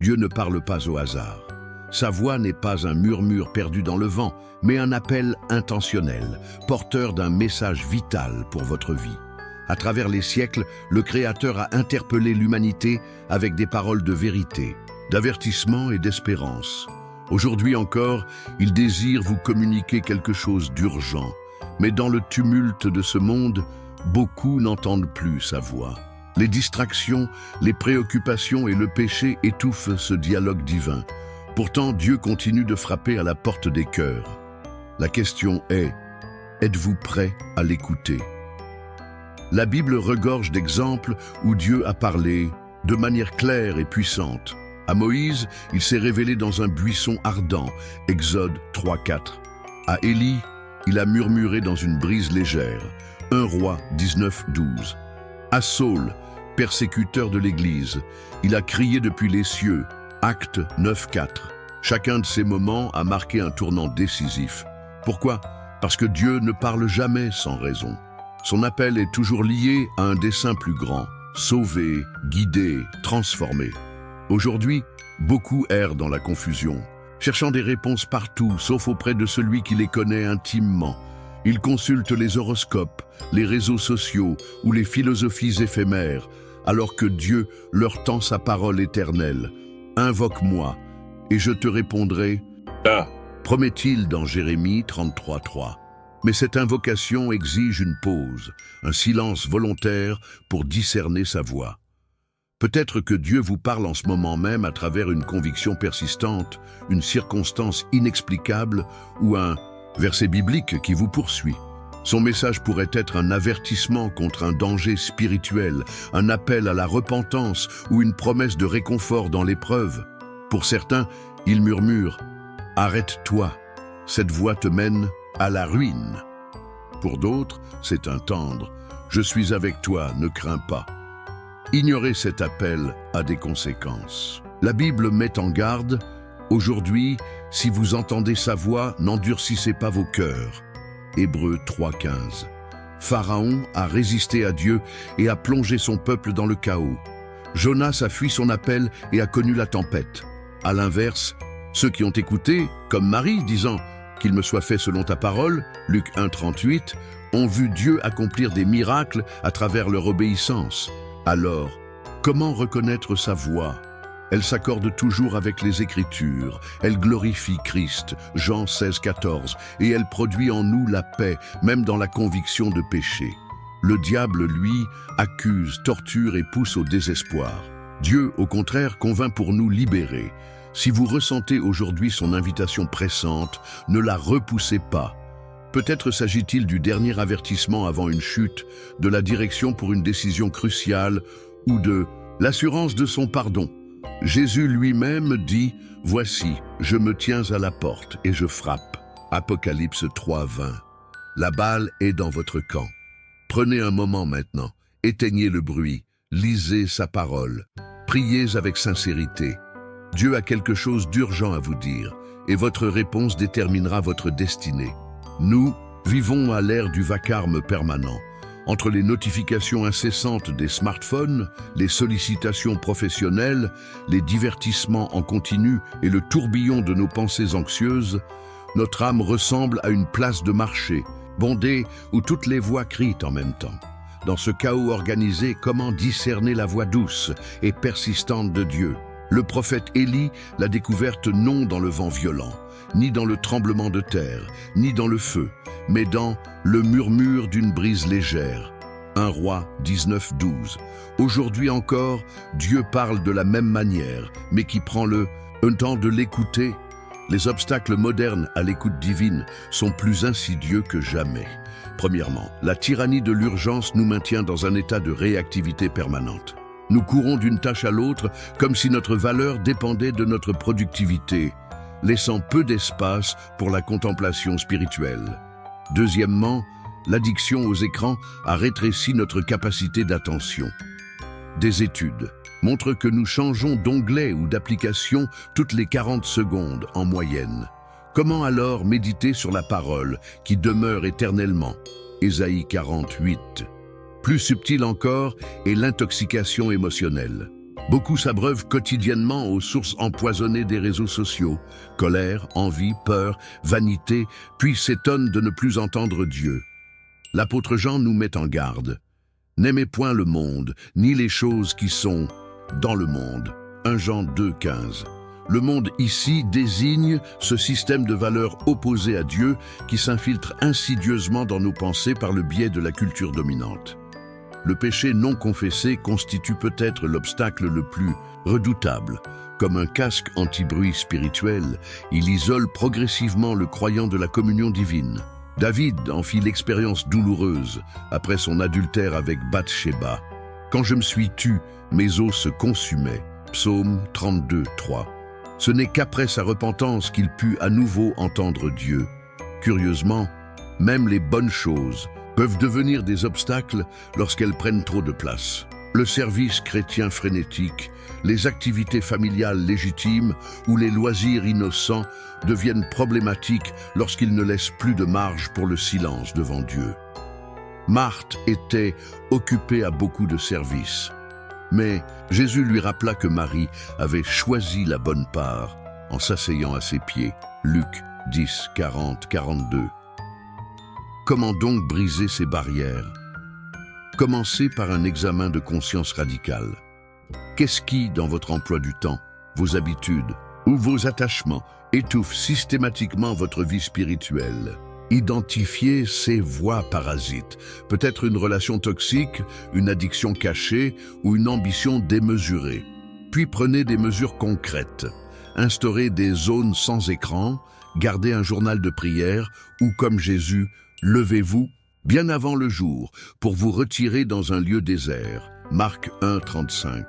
Dieu ne parle pas au hasard. Sa voix n'est pas un murmure perdu dans le vent, mais un appel intentionnel, porteur d'un message vital pour votre vie. À travers les siècles, le Créateur a interpellé l'humanité avec des paroles de vérité, d'avertissement et d'espérance. Aujourd'hui encore, il désire vous communiquer quelque chose d'urgent, mais dans le tumulte de ce monde, beaucoup n'entendent plus sa voix. Les distractions, les préoccupations et le péché étouffent ce dialogue divin. Pourtant, Dieu continue de frapper à la porte des cœurs. La question est, êtes-vous prêt à l'écouter? La Bible regorge d'exemples où Dieu a parlé de manière claire et puissante. À Moïse, il s'est révélé dans un buisson ardent, Exode 3:4. À Élie, il a murmuré dans une brise légère, 1 Roi 19:12. À Saul, persécuteur de l'Église, il a crié depuis les cieux, Actes 9:4. Chacun de ces moments a marqué un tournant décisif. Pourquoi? Parce que Dieu ne parle jamais sans raison. Son appel est toujours lié à un dessein plus grand, sauver, guider, transformer. Aujourd'hui, beaucoup errent dans la confusion, cherchant des réponses partout, sauf auprès de celui qui les connaît intimement. Ils consultent les horoscopes, les réseaux sociaux ou les philosophies éphémères, alors que Dieu leur tend sa parole éternelle. « Invoque-moi, et je te répondrai », promet-il dans Jérémie 33:3. Mais cette invocation exige une pause, un silence volontaire pour discerner sa voix. Peut-être que Dieu vous parle en ce moment même à travers une conviction persistante, une circonstance inexplicable ou un verset biblique qui vous poursuit. Son message pourrait être un avertissement contre un danger spirituel, un appel à la repentance ou une promesse de réconfort dans l'épreuve. Pour certains, il murmure « Arrête-toi, cette voie te mène à la ruine ». Pour d'autres, c'est un tendre « Je suis avec toi, ne crains pas ». Ignorer cet appel a des conséquences. La Bible met en garde « Aujourd'hui, si vous entendez sa voix, n'endurcissez pas vos cœurs ». Hébreux 3:15. Pharaon a résisté à Dieu et a plongé son peuple dans le chaos. Jonas a fui son appel et a connu la tempête. À l'inverse, ceux qui ont écouté, comme Marie disant « Qu'il me soit fait selon ta parole » Luc 1:38, ont vu Dieu accomplir des miracles à travers leur obéissance. Alors, comment reconnaître sa voix? Elle s'accorde toujours avec les Écritures, elle glorifie Christ, Jean 16:14, et elle produit en nous la paix, même dans la conviction de péché. Le diable, lui, accuse, torture et pousse au désespoir. Dieu, au contraire, convainc pour nous libérer. Si vous ressentez aujourd'hui son invitation pressante, ne la repoussez pas. Peut-être s'agit-il du dernier avertissement avant une chute, de la direction pour une décision cruciale ou de l'assurance de son pardon. Jésus lui-même dit « Voici, je me tiens à la porte et je frappe ». Apocalypse 3:20. La balle est dans votre camp. Prenez un moment maintenant, éteignez le bruit, lisez sa parole, priez avec sincérité. Dieu a quelque chose d'urgent à vous dire et votre réponse déterminera votre destinée. Nous vivons à l'ère du vacarme permanent. Entre les notifications incessantes des smartphones, les sollicitations professionnelles, les divertissements en continu et le tourbillon de nos pensées anxieuses, notre âme ressemble à une place de marché, bondée où toutes les voix crient en même temps. Dans ce chaos organisé, comment discerner la voix douce et persistante de Dieu? Le prophète Élie l'a découverte non dans le vent violent, ni dans le tremblement de terre, ni dans le feu, mais dans le murmure d'une brise légère. 1 Roi 19:12. Aujourd'hui encore, Dieu parle de la même manière, mais qui prend un temps de l'écouter. Les obstacles modernes à l'écoute divine sont plus insidieux que jamais. Premièrement, la tyrannie de l'urgence nous maintient dans un état de réactivité permanente. Nous courons d'une tâche à l'autre comme si notre valeur dépendait de notre productivité, laissant peu d'espace pour la contemplation spirituelle. Deuxièmement, l'addiction aux écrans a rétréci notre capacité d'attention. Des études montrent que nous changeons d'onglet ou d'application toutes les 40 secondes en moyenne. Comment alors méditer sur la parole qui demeure éternellement? Ésaïe 48. Plus subtil encore est l'intoxication émotionnelle. Beaucoup s'abreuvent quotidiennement aux sources empoisonnées des réseaux sociaux, colère, envie, peur, vanité, puis s'étonnent de ne plus entendre Dieu. L'apôtre Jean nous met en garde. N'aimez point le monde, ni les choses qui sont dans le monde. 1 Jean 2,15. Le monde ici désigne ce système de valeurs opposées à Dieu qui s'infiltre insidieusement dans nos pensées par le biais de la culture dominante. Le péché non confessé constitue peut-être l'obstacle le plus redoutable. Comme un casque anti-bruit spirituel, il isole progressivement le croyant de la communion divine. David en fit l'expérience douloureuse après son adultère avec Bathsheba. « Quand je me suis tu, mes os se consumaient. » Psaume 32, 3. Ce n'est qu'après sa repentance qu'il put à nouveau entendre Dieu. Curieusement, même les bonnes choses peuvent devenir des obstacles lorsqu'elles prennent trop de place. Le service chrétien frénétique, les activités familiales légitimes ou les loisirs innocents deviennent problématiques lorsqu'ils ne laissent plus de marge pour le silence devant Dieu. Marthe était occupée à beaucoup de services. Mais Jésus lui rappela que Marie avait choisi la bonne part en s'asseyant à ses pieds. Luc 10, 40, 42. Comment donc briser ces barrières? Commencez par un examen de conscience radical. Qu'est-ce qui, dans votre emploi du temps, vos habitudes ou vos attachements, étouffe systématiquement votre vie spirituelle? Identifiez ces voies parasites, peut-être une relation toxique, une addiction cachée ou une ambition démesurée. Puis prenez des mesures concrètes. Instaurez des zones sans écran, gardez un journal de prière ou, comme Jésus, levez-vous bien avant le jour pour vous retirer dans un lieu désert. Marc 1, 35.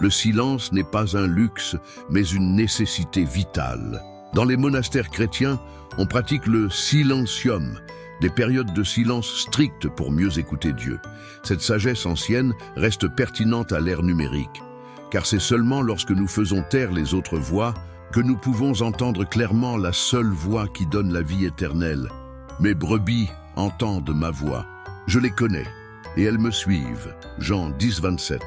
Le silence n'est pas un luxe, mais une nécessité vitale. Dans les monastères chrétiens, on pratique le silencium, des périodes de silence strictes pour mieux écouter Dieu. Cette sagesse ancienne reste pertinente à l'ère numérique, car c'est seulement lorsque nous faisons taire les autres voix que nous pouvons entendre clairement la seule voix qui donne la vie éternelle. Mes brebis entendent ma voix, je les connais, et elles me suivent. Jean 10, 27.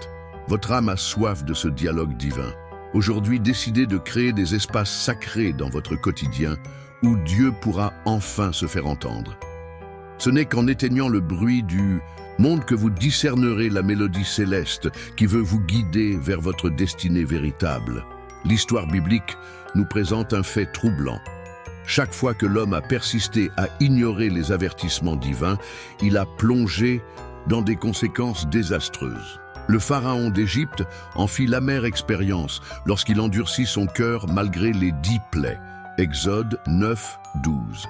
Votre âme a soif de ce dialogue divin. Aujourd'hui, décidez de créer des espaces sacrés dans votre quotidien où Dieu pourra enfin se faire entendre. Ce n'est qu'en éteignant le bruit du monde que vous discernerez la mélodie céleste qui veut vous guider vers votre destinée véritable. L'histoire biblique nous présente un fait troublant. Chaque fois que l'homme a persisté à ignorer les avertissements divins, il a plongé dans des conséquences désastreuses. Le pharaon d'Égypte en fit l'amère expérience lorsqu'il endurcit son cœur malgré les 10 plaies. Exode 9, 12.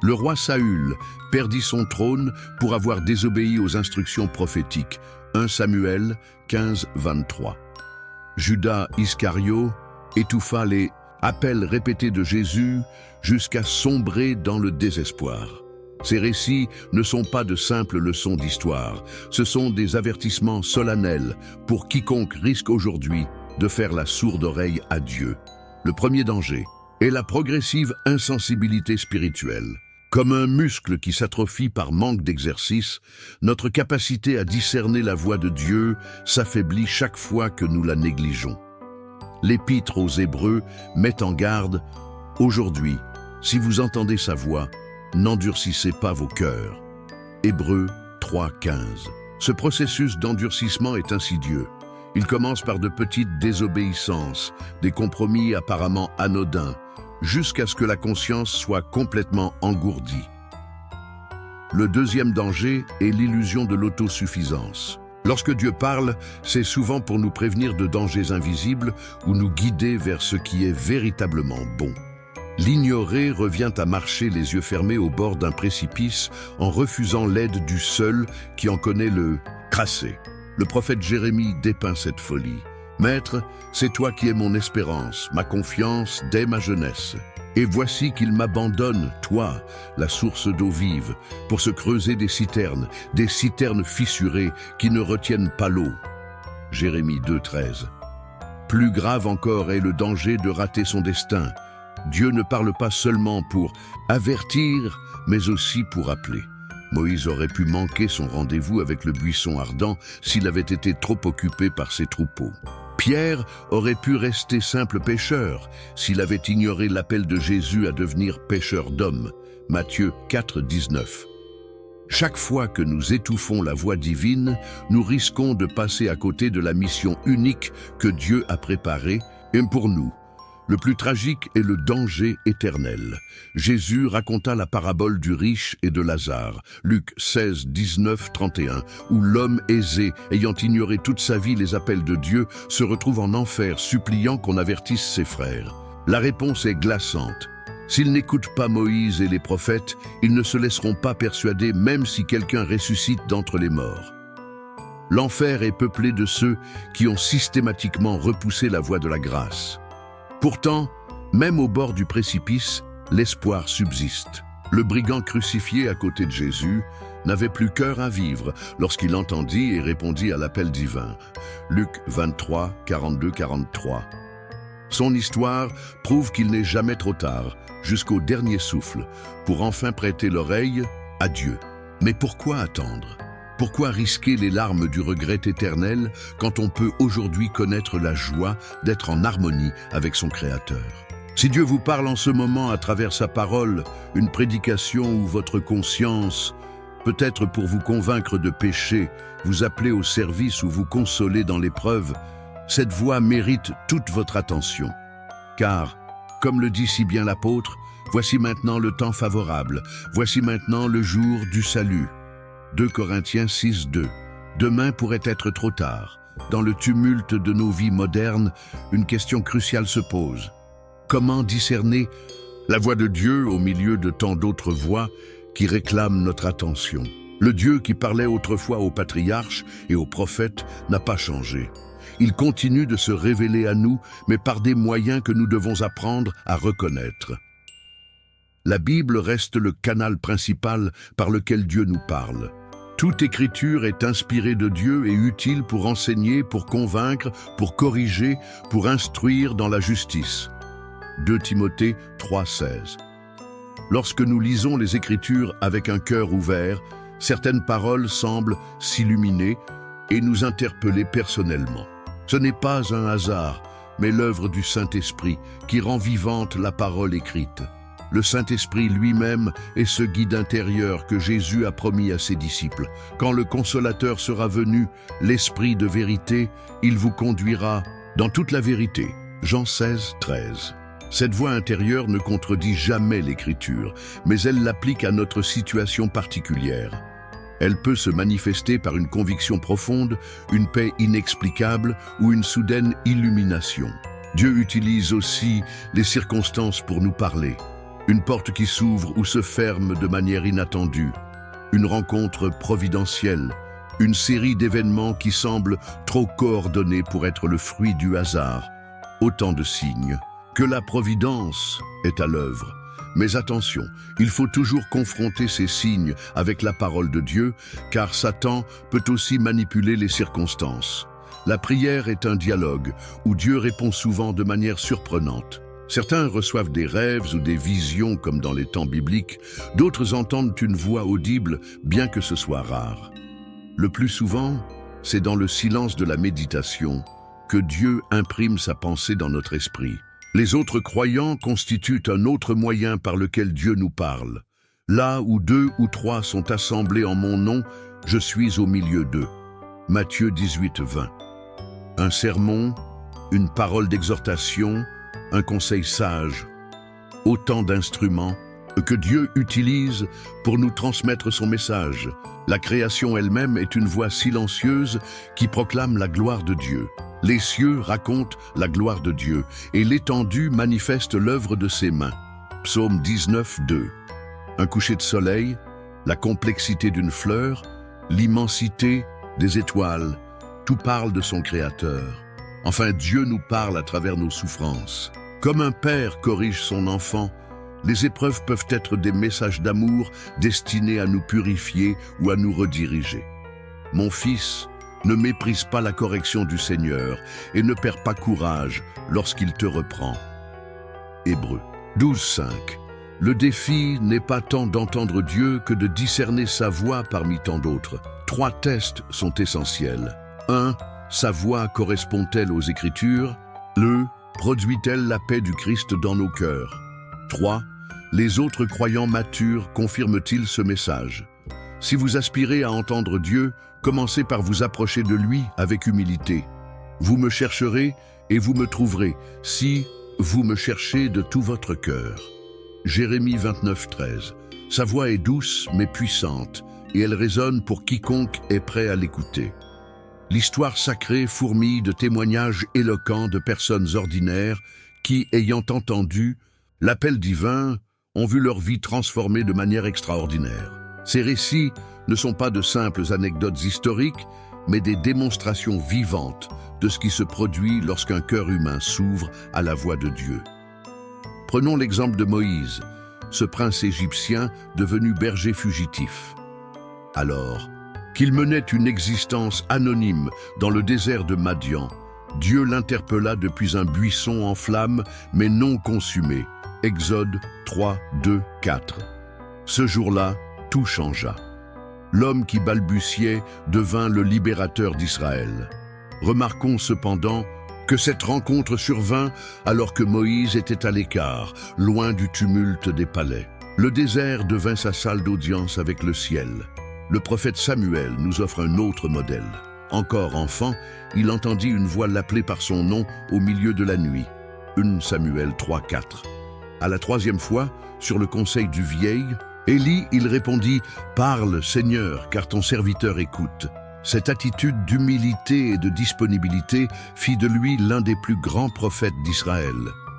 Le roi Saül perdit son trône pour avoir désobéi aux instructions prophétiques. 1 Samuel 15, 23. Judas Iscario étouffa les appels répétés de Jésus jusqu'à sombrer dans le désespoir. Ces récits ne sont pas de simples leçons d'histoire, ce sont des avertissements solennels pour quiconque risque aujourd'hui de faire la sourde oreille à Dieu. Le premier danger est la progressive insensibilité spirituelle. Comme un muscle qui s'atrophie par manque d'exercice, notre capacité à discerner la voix de Dieu s'affaiblit chaque fois que nous la négligeons. L'Épître aux Hébreux met en garde « Aujourd'hui, si vous entendez sa voix, n'endurcissez pas vos cœurs. » Hébreux 3,15. Ce processus d'endurcissement est insidieux. Il commence par de petites désobéissances, des compromis apparemment anodins, jusqu'à ce que la conscience soit complètement engourdie. Le deuxième danger est l'illusion de l'autosuffisance. Lorsque Dieu parle, c'est souvent pour nous prévenir de dangers invisibles ou nous guider vers ce qui est véritablement bon. L'ignorer revient à marcher les yeux fermés au bord d'un précipice en refusant l'aide du seul qui en connaît le tracé. Le prophète Jérémie dépeint cette folie. « Maître, c'est toi qui es mon espérance, ma confiance dès ma jeunesse. Et voici qu'il m'abandonne, toi, la source d'eau vive, pour se creuser des citernes fissurées qui ne retiennent pas l'eau. » Jérémie 2,13. Plus grave encore est le danger de rater son destin. Dieu ne parle pas seulement pour avertir, mais aussi pour appeler. Moïse aurait pu manquer son rendez-vous avec le buisson ardent s'il avait été trop occupé par ses troupeaux. Pierre aurait pu rester simple pêcheur s'il avait ignoré l'appel de Jésus à devenir pêcheur d'hommes. Matthieu 4, 19. Chaque fois que nous étouffons la voix divine, nous risquons de passer à côté de la mission unique que Dieu a préparée et pour nous. Le plus tragique est le danger éternel. Jésus raconta la parabole du riche et de Lazare, Luc 16, 19, 31, où l'homme aisé, ayant ignoré toute sa vie les appels de Dieu, se retrouve en enfer suppliant qu'on avertisse ses frères. La réponse est glaçante. S'ils n'écoutent pas Moïse et les prophètes, ils ne se laisseront pas persuader même si quelqu'un ressuscite d'entre les morts. L'enfer est peuplé de ceux qui ont systématiquement repoussé la voie de la grâce. Pourtant, même au bord du précipice, l'espoir subsiste. Le brigand crucifié à côté de Jésus n'avait plus cœur à vivre lorsqu'il entendit et répondit à l'appel divin. Luc 23, 42-43. Son histoire prouve qu'il n'est jamais trop tard, jusqu'au dernier souffle, pour enfin prêter l'oreille à Dieu. Mais pourquoi attendre ? Pourquoi risquer les larmes du regret éternel quand on peut aujourd'hui connaître la joie d'être en harmonie avec son Créateur ? Si Dieu vous parle en ce moment à travers sa parole, une prédication ou votre conscience, peut-être pour vous convaincre de pécher, vous appeler au service ou vous consoler dans l'épreuve, cette voix mérite toute votre attention. Car, comme le dit si bien l'apôtre, voici maintenant le temps favorable, voici maintenant le jour du salut. 2 Corinthiens 6, 2. Demain pourrait être trop tard. Dans le tumulte de nos vies modernes, une question cruciale se pose. Comment discerner la voix de Dieu au milieu de tant d'autres voix qui réclament notre attention? Le Dieu qui parlait autrefois aux patriarches et aux prophètes n'a pas changé. Il continue de se révéler à nous, mais par des moyens que nous devons apprendre à reconnaître. La Bible reste le canal principal par lequel Dieu nous parle. Toute écriture est inspirée de Dieu et utile pour enseigner, pour convaincre, pour corriger, pour instruire dans la justice. 2 Timothée 3,16. Lorsque nous lisons les Écritures avec un cœur ouvert, certaines paroles semblent s'illuminer et nous interpeller personnellement. Ce n'est pas un hasard, mais l'œuvre du Saint-Esprit qui rend vivante la parole écrite. Le Saint-Esprit lui-même est ce guide intérieur que Jésus a promis à ses disciples. Quand le Consolateur sera venu, l'Esprit de vérité, il vous conduira dans toute la vérité. Jean 16, 13. Cette voix intérieure ne contredit jamais l'Écriture, mais elle l'applique à notre situation particulière. Elle peut se manifester par une conviction profonde, une paix inexplicable ou une soudaine illumination. Dieu utilise aussi les circonstances pour nous parler. Une porte qui s'ouvre ou se ferme de manière inattendue, une rencontre providentielle, une série d'événements qui semblent trop coordonnés pour être le fruit du hasard. Autant de signes que la providence est à l'œuvre. Mais attention, il faut toujours confronter ces signes avec la parole de Dieu, car Satan peut aussi manipuler les circonstances. La prière est un dialogue où Dieu répond souvent de manière surprenante. Certains reçoivent des rêves ou des visions comme dans les temps bibliques, d'autres entendent une voix audible, bien que ce soit rare. Le plus souvent, c'est dans le silence de la méditation que Dieu imprime sa pensée dans notre esprit. Les autres croyants constituent un autre moyen par lequel Dieu nous parle. Là où 2 ou 3 sont assemblés en mon nom, je suis au milieu d'eux. Matthieu 18, 20. Un sermon, une parole d'exhortation, un conseil sage, autant d'instruments que Dieu utilise pour nous transmettre son message. La création elle-même est une voix silencieuse qui proclame la gloire de Dieu. Les cieux racontent la gloire de Dieu et l'étendue manifeste l'œuvre de ses mains. Psaume 19, 2. Un coucher de soleil, la complexité d'une fleur, l'immensité des étoiles, tout parle de son Créateur. Enfin, Dieu nous parle à travers nos souffrances. Comme un père corrige son enfant, les épreuves peuvent être des messages d'amour destinés à nous purifier ou à nous rediriger. Mon fils, ne méprise pas la correction du Seigneur et ne perds pas courage lorsqu'il te reprend. Hébreux 12, 5. Le défi n'est pas tant d'entendre Dieu que de discerner sa voix parmi tant d'autres. 3 tests sont essentiels. 1. Sa voix correspond-elle aux Écritures? 2. Produit-elle la paix du Christ dans nos cœurs? 3. Les autres croyants matures confirment-ils ce message? Si vous aspirez à entendre Dieu, commencez par vous approcher de lui avec humilité. Vous me chercherez et vous me trouverez, si vous me cherchez de tout votre cœur. Jérémie 29, 13. Sa voix est douce mais puissante, et elle résonne pour quiconque est prêt à l'écouter. L'histoire sacrée fourmille de témoignages éloquents de personnes ordinaires qui, ayant entendu l'appel divin, ont vu leur vie transformée de manière extraordinaire. Ces récits ne sont pas de simples anecdotes historiques, mais des démonstrations vivantes de ce qui se produit lorsqu'un cœur humain s'ouvre à la voix de Dieu. Prenons l'exemple de Moïse, ce prince égyptien devenu berger fugitif. Alors qu'il menait une existence anonyme dans le désert de Madian, Dieu l'interpella depuis un buisson en flammes, mais non consumé. Exode 3, 2, 4. Ce jour-là, tout changea. L'homme qui balbutiait devint le libérateur d'Israël. Remarquons cependant que cette rencontre survint alors que Moïse était à l'écart, loin du tumulte des palais. Le désert devint sa salle d'audience avec le ciel. Le prophète Samuel nous offre un autre modèle. Encore enfant, il entendit une voix l'appeler par son nom au milieu de la nuit. 1 Samuel 3, 4. À la troisième fois, sur le conseil du vieil, Élie, il répondit « Parle, Seigneur, car ton serviteur écoute ». Cette attitude d'humilité et de disponibilité fit de lui l'un des plus grands prophètes d'Israël.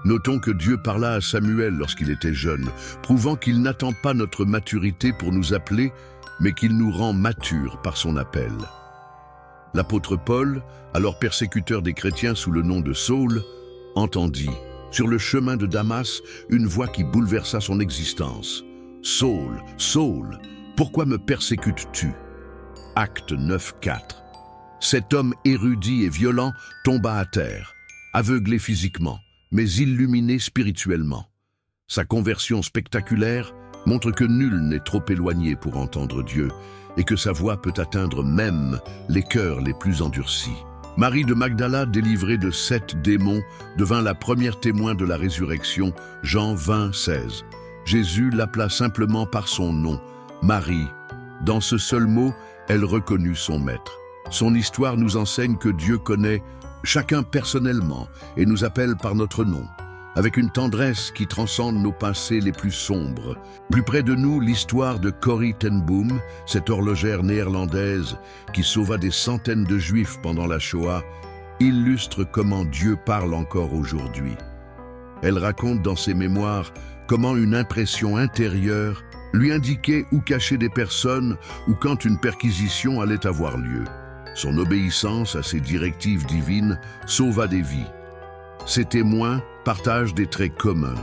Notons que Dieu parla à Samuel lorsqu'il était jeune, prouvant qu'il n'attend pas notre maturité pour nous appeler, mais qu'il nous rend matures par son appel. L'apôtre Paul, alors persécuteur des chrétiens sous le nom de Saul, entendit, sur le chemin de Damas, une voix qui bouleversa son existence. « Saul, Saul, pourquoi me persécutes-tu » Acte 9, 4. Cet homme érudit et violent tomba à terre, aveuglé physiquement, mais illuminé spirituellement. Sa conversion spectaculaire montre que nul n'est trop éloigné pour entendre Dieu et que sa voix peut atteindre même les cœurs les plus endurcis. Marie de Magdala, délivrée de 7 démons, devint la première témoin de la résurrection, Jean 20, 16. Jésus l'appela simplement par son nom, Marie. Dans ce seul mot, elle reconnut son maître. Son histoire nous enseigne que Dieu connaît chacun personnellement et nous appelle par notre nom, avec une tendresse qui transcende nos passés les plus sombres. Plus près de nous, l'histoire de Corrie ten Boom, cette horlogère néerlandaise qui sauva des centaines de Juifs pendant la Shoah, illustre comment Dieu parle encore aujourd'hui. Elle raconte dans ses mémoires comment une impression intérieure lui indiquait où cacher des personnes ou quand une perquisition allait avoir lieu. Son obéissance à ces directives divines sauva des vies. Ses témoins partagent des traits communs.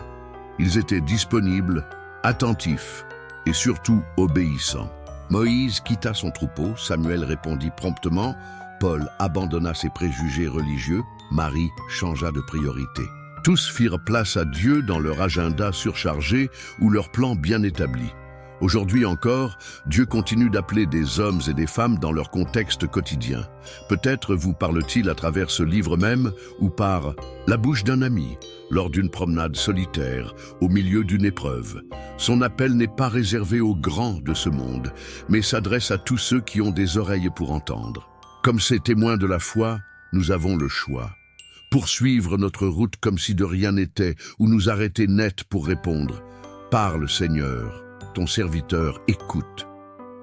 Ils étaient disponibles, attentifs et surtout obéissants. Moïse quitta son troupeau, Samuel répondit promptement, Paul abandonna ses préjugés religieux, Marie changea de priorité. Tous firent place à Dieu dans leur agenda surchargé ou leur plan bien établi. Aujourd'hui encore, Dieu continue d'appeler des hommes et des femmes dans leur contexte quotidien. Peut-être vous parle-t-il à travers ce livre même ou par la bouche d'un ami, lors d'une promenade solitaire, au milieu d'une épreuve. Son appel n'est pas réservé aux grands de ce monde, mais s'adresse à tous ceux qui ont des oreilles pour entendre. Comme ces témoins de la foi, nous avons le choix. Poursuivre notre route comme si de rien n'était ou nous arrêter net pour répondre « Parle, Seigneur ». Ton serviteur écoute.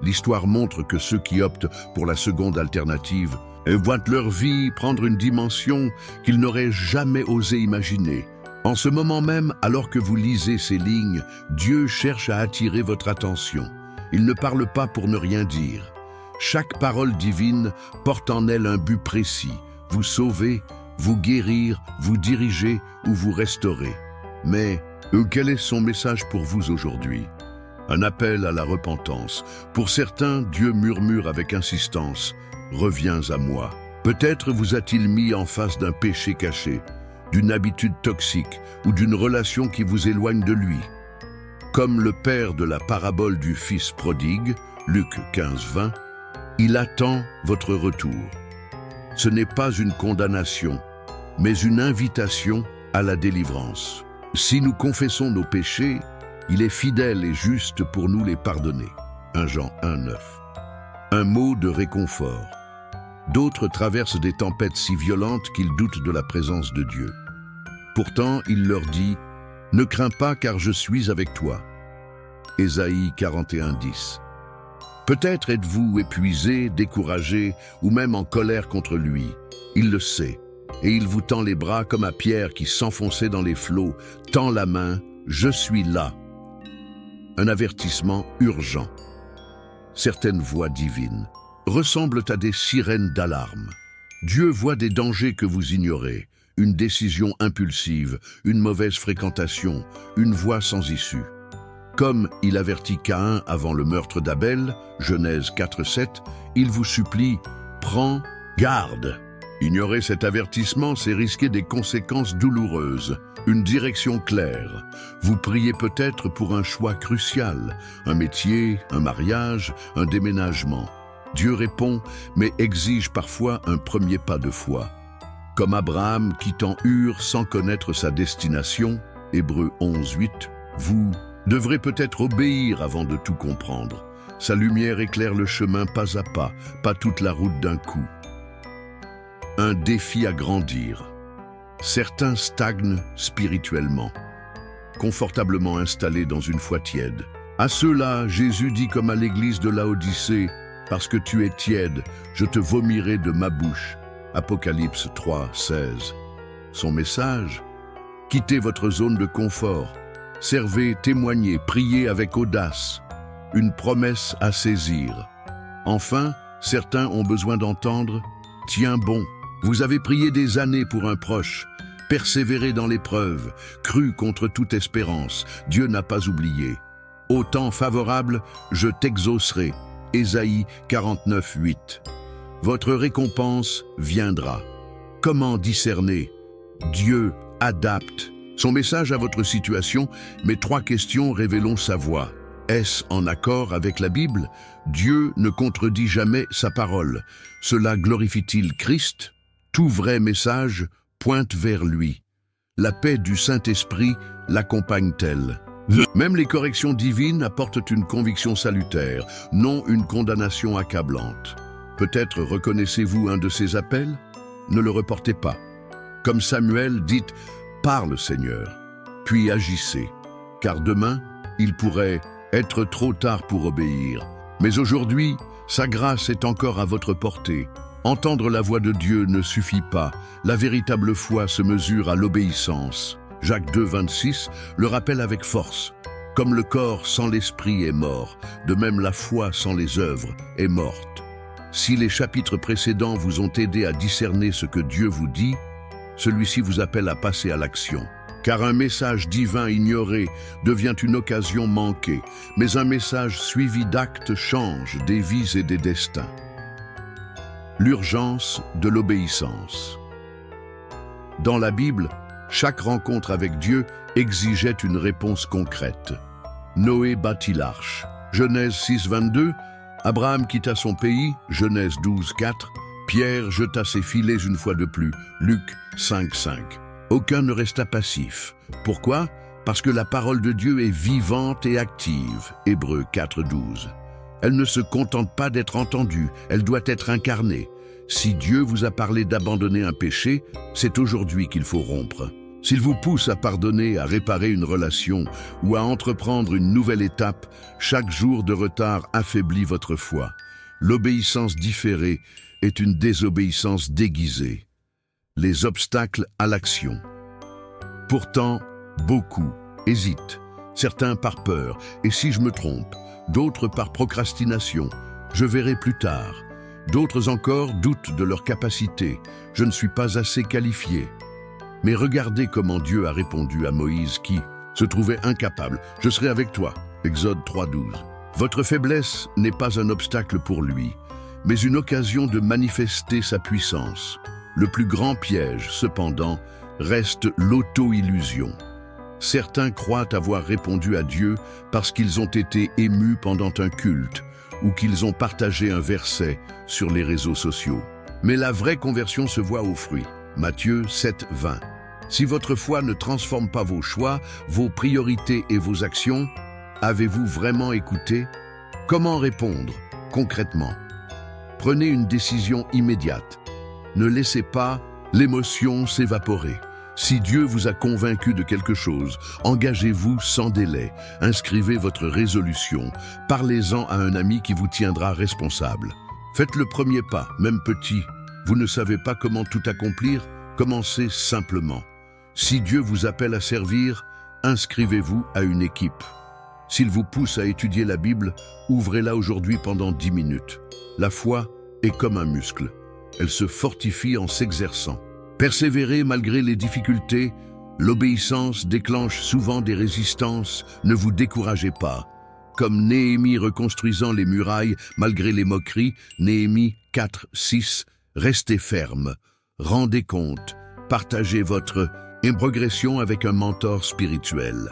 L'histoire montre que ceux qui optent pour la seconde alternative voient leur vie prendre une dimension qu'ils n'auraient jamais osé imaginer. En ce moment même, alors que vous lisez ces lignes, Dieu cherche à attirer votre attention. Il ne parle pas pour ne rien dire. Chaque parole divine porte en elle un but précis, vous sauver, vous guérir, vous diriger ou vous restaurer. Mais quel est son message pour vous aujourd'hui ? Un appel à la repentance. Pour certains, Dieu murmure avec insistance « Reviens à moi ». Peut-être vous a-t-il mis en face d'un péché caché, d'une habitude toxique ou d'une relation qui vous éloigne de lui. Comme le père de la parabole du fils prodigue, Luc 15, 20, il attend votre retour. Ce n'est pas une condamnation, mais une invitation à la délivrance. Si nous confessons nos péchés, il est fidèle et juste pour nous les pardonner. 1 Jean 1,9. Un mot de réconfort. D'autres traversent des tempêtes si violentes qu'ils doutent de la présence de Dieu. Pourtant, il leur dit « Ne crains pas car je suis avec toi ». Ésaïe 41,10. Peut-être êtes-vous épuisé, découragé ou même en colère contre lui. Il le sait, et il vous tend les bras comme à Pierre qui s'enfonçait dans les flots, tend la main, je suis là. Un avertissement urgent. Certaines voix divines ressemblent à des sirènes d'alarme. Dieu voit des dangers que vous ignorez, une décision impulsive, une mauvaise fréquentation, une voie sans issue. Comme il avertit Caïn avant le meurtre d'Abel, Genèse 4,7, il vous supplie « Prends garde ». Ignorer cet avertissement, c'est risquer des conséquences douloureuses, une direction claire. Vous priez peut-être pour un choix crucial, un métier, un mariage, un déménagement. Dieu répond, mais exige parfois un premier pas de foi. Comme Abraham quittant Ur sans connaître sa destination, Hébreux 11,8, vous devrez peut-être obéir avant de tout comprendre. Sa lumière éclaire le chemin pas à pas toute la route d'un coup. Un défi à grandir. Certains stagnent spirituellement, confortablement installés dans une foi tiède. À ceux-là, Jésus dit comme à l'église de Laodicée, « Parce que tu es tiède, je te vomirai de ma bouche ». Apocalypse 3,16. Son message ? Quittez votre zone de confort. Servez, témoignez, priez avec audace. Une promesse à saisir. Enfin, certains ont besoin d'entendre « Tiens bon ». Vous avez prié des années pour un proche, persévéré dans l'épreuve, cru contre toute espérance. Dieu n'a pas oublié. Au temps favorable, je t'exaucerai. Ésaïe 49,8. Votre récompense viendra. Comment discerner ? Dieu adapte son message à votre situation, mais 3 questions révélons sa voix. Est-ce en accord avec la Bible ? Dieu ne contredit jamais sa parole. Cela glorifie-t-il Christ ? Tout vrai message pointe vers lui. La paix du Saint-Esprit l'accompagne-t-elle ? Même les corrections divines apportent une conviction salutaire, non une condamnation accablante. Peut-être reconnaissez-vous un de ces appels ? Ne le reportez pas. Comme Samuel, dites « Parle Seigneur », puis agissez, car demain, il pourrait être trop tard pour obéir. Mais aujourd'hui, sa grâce est encore à votre portée. Entendre la voix de Dieu ne suffit pas. La véritable foi se mesure à l'obéissance. Jacques 2,26 le rappelle avec force. Comme le corps sans l'esprit est mort, de même la foi sans les œuvres est morte. Si les chapitres précédents vous ont aidé à discerner ce que Dieu vous dit, celui-ci vous appelle à passer à l'action. Car un message divin ignoré devient une occasion manquée, mais un message suivi d'actes change des vies et des destins. L'urgence de l'obéissance. Dans la Bible, chaque rencontre avec Dieu exigeait une réponse concrète. Noé bâtit l'arche. Genèse 6,22. Abraham quitta son pays. Genèse 12,4. Pierre jeta ses filets une fois de plus. Luc 5,5. Aucun ne resta passif. Pourquoi ? Parce que la parole de Dieu est vivante et active. Hébreux 4,12. Elle ne se contente pas d'être entendue, elle doit être incarnée. Si Dieu vous a parlé d'abandonner un péché, c'est aujourd'hui qu'il faut rompre. S'il vous pousse à pardonner, à réparer une relation ou à entreprendre une nouvelle étape, chaque jour de retard affaiblit votre foi. L'obéissance différée est une désobéissance déguisée. Les obstacles à l'action. Pourtant, beaucoup hésitent, certains par peur, et si je me trompe, d'autres par procrastination, je verrai plus tard. D'autres encore doutent de leur capacité, je ne suis pas assez qualifié. Mais regardez comment Dieu a répondu à Moïse qui se trouvait incapable. Je serai avec toi. Exode 3,12. Votre faiblesse n'est pas un obstacle pour lui, mais une occasion de manifester sa puissance. Le plus grand piège, cependant, reste l'auto-illusion. Certains croient avoir répondu à Dieu parce qu'ils ont été émus pendant un culte ou qu'ils ont partagé un verset sur les réseaux sociaux. Mais la vraie conversion se voit aux fruits. Matthieu 7, 20. Si votre foi ne transforme pas vos choix, vos priorités et vos actions, avez-vous vraiment écouté? Comment répondre, concrètement? Prenez une décision immédiate. Ne laissez pas l'émotion s'évaporer. Si Dieu vous a convaincu de quelque chose, engagez-vous sans délai. Inscrivez votre résolution. Parlez-en à un ami qui vous tiendra responsable. Faites le premier pas, même petit. Vous ne savez pas comment tout accomplir? Commencez simplement. Si Dieu vous appelle à servir, inscrivez-vous à une équipe. S'il vous pousse à étudier la Bible, ouvrez-la aujourd'hui pendant 10 minutes. La foi est comme un muscle. Elle se fortifie en s'exerçant. Persévérez malgré les difficultés. L'obéissance déclenche souvent des résistances. Ne vous découragez pas. Comme Néhémie reconstruisant les murailles malgré les moqueries, Néhémie 4, 6, restez ferme. Rendez compte. Partagez votre progression avec un mentor spirituel.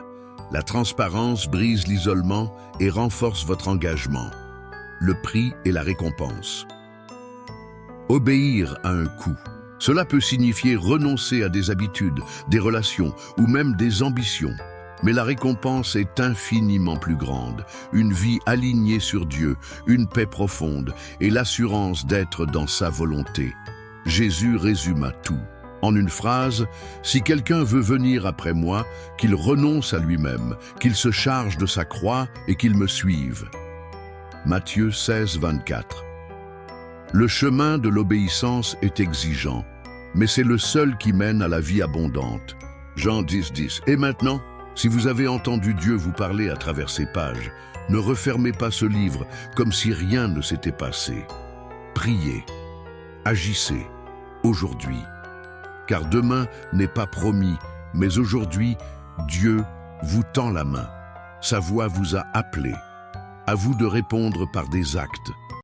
La transparence brise l'isolement et renforce votre engagement. Le prix et la récompense. Obéir à un coût. Cela peut signifier renoncer à des habitudes, des relations ou même des ambitions. Mais la récompense est infiniment plus grande. Une vie alignée sur Dieu, une paix profonde et l'assurance d'être dans sa volonté. Jésus résuma tout. En une phrase, si quelqu'un veut venir après moi, qu'il renonce à lui-même, qu'il se charge de sa croix et qu'il me suive. Matthieu 16, 24. Le chemin de l'obéissance est exigeant, mais c'est le seul qui mène à la vie abondante. Jean 10, 10. Et maintenant, si vous avez entendu Dieu vous parler à travers ces pages, ne refermez pas ce livre comme si rien ne s'était passé. Priez, agissez, aujourd'hui. Car demain n'est pas promis, mais aujourd'hui, Dieu vous tend la main. Sa voix vous a appelé. À vous de répondre par des actes.